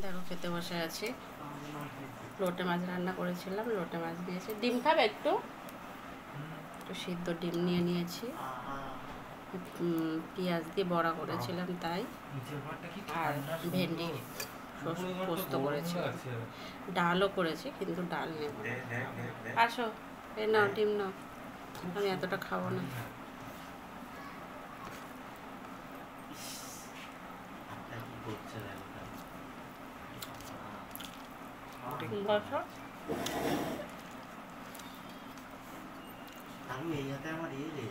দেখো খেতে বসে আছি। লোটে মাছ রান্না করেছিলাম, লোটে মাছ দিয়েছি। ডিম খাবে একটু? একটু সিদ্ধ ডিম নিয়ে নিয়েছি, পেঁয়াজ দিয়ে বড়া করেছিলাম তাই, আর ভেন্ডি পোস্ত করেছিলাম, ডালও করেছি কিন্তু ডাল নেব। আসো, এ নাও ডিম নাও, আমি এতটা খাবো না। আমি এই হাতে আমার এই রে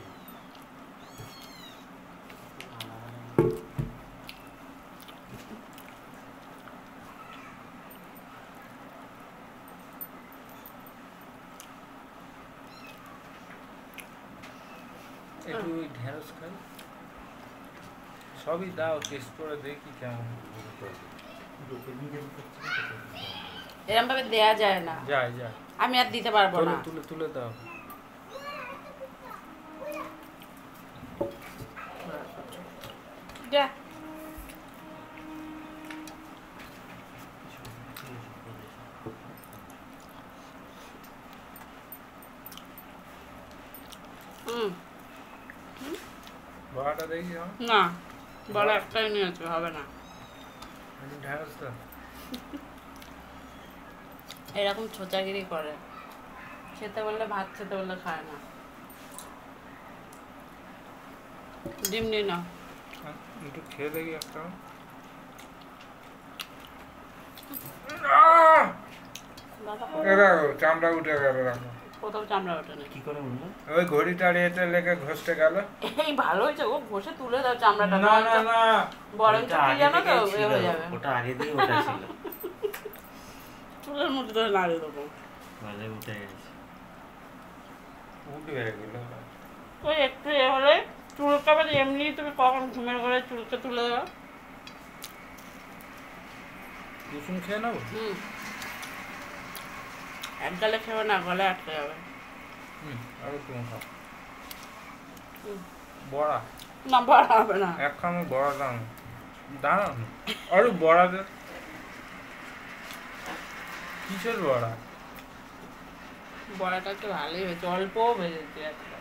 একটু ঢেঁড়স খাই, সবই দাও, টেস্ট করে দেখি কেমন। এরকম ভাবে দেয়া যায় না, যায় যায়, আমি আর দিতে পারবো না। তুলে তুলে দাও। যা বড়াটা দেখি না, বড় একটাই নিয়েছে, হবে না। ঢেঁড়স দাও। এরকম ছোচাগিরি করে, খেতে বললে ভাত খেতে বললে খায় না। ডিম নিয়ে নাও। একটু খেয়ে দেখি একটা। চামড়া উঠে গেল, কোথাও চামড়া ওঠে না। কি করে বললো? ওই ঘড়িটার এতে লেগে ঘষতে গেল। এই ভালো হয়েছে, ও ঘষে তুলে দাও চামড়াটা। না না না, বরঞ্চ কি জানো তো, এ হয়ে যাবে। ওটা আগে দিয়ে ওটা ছিল, চুলের মধ্যে ধরে নাড়িয়ে দেবো। মানে উঠে গেছে, উঠে গেল। ওই একটু এ হলে চুলকে আবার এমনি তুমি কখন ঘুমের ঘরে চুলকে তুলে দাও। কুসুম খেয়ে নেবো। এক গালে খেও না, গলে আটকে যাবে। আরো তুমি খাও। বড়া না, বড়া হবে না। একখানে বড়া দাও, দাঁড়াও না, আরো বড়া দে। কিসের বড়া? বড়াটা একটু ভালোই হয়েছে, অল্পও ভেজেছি একটা।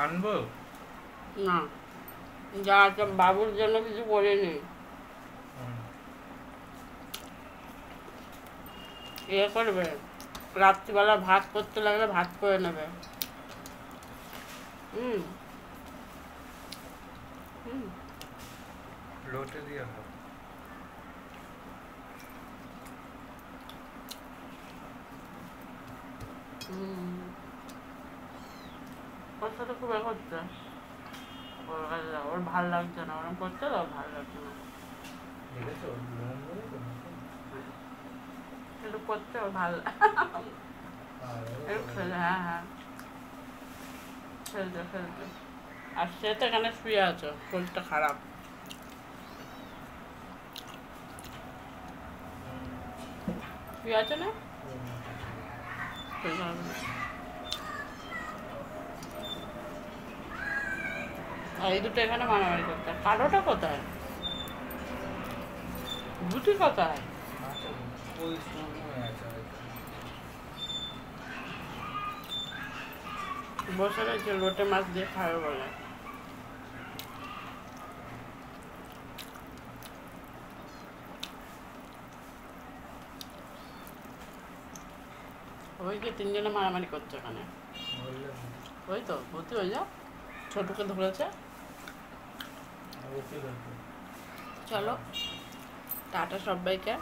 আনবো না, যা আছে বাবুর জন্য কিছু করিনি। ইয়ে করবে, রাত্রিবেলা ভাত করতে লাগলে ভাত করে নেবে। লোটে দিয়ে খাও। ওর সাথে খুব এ করছে, ওর কাছে যাও, ওর ভাল লাগছে না, ওরকম করছে তো ভাল লাগছে না। একটু করছে ওর ভাল, হ্যাঁ হ্যাঁ, খেলছে খেলছে। আর সে তো এখানে শুয়ে আছে, শরীরটা খারাপ। শুয়ে আছে না, আর এই দুটো এখানে মারামারি করতে। কালোটা কোথায়, দুটি কোথায়? বসে রয়েছে, লোটে মাছ দিয়ে খাবে বলে। ওই যে তিনজনে মারামারি করছে এখানে, ওই তো ভর্তি হয়ে যাও, ছোটকে ধরেছে। চলো টাটা সবাইকে।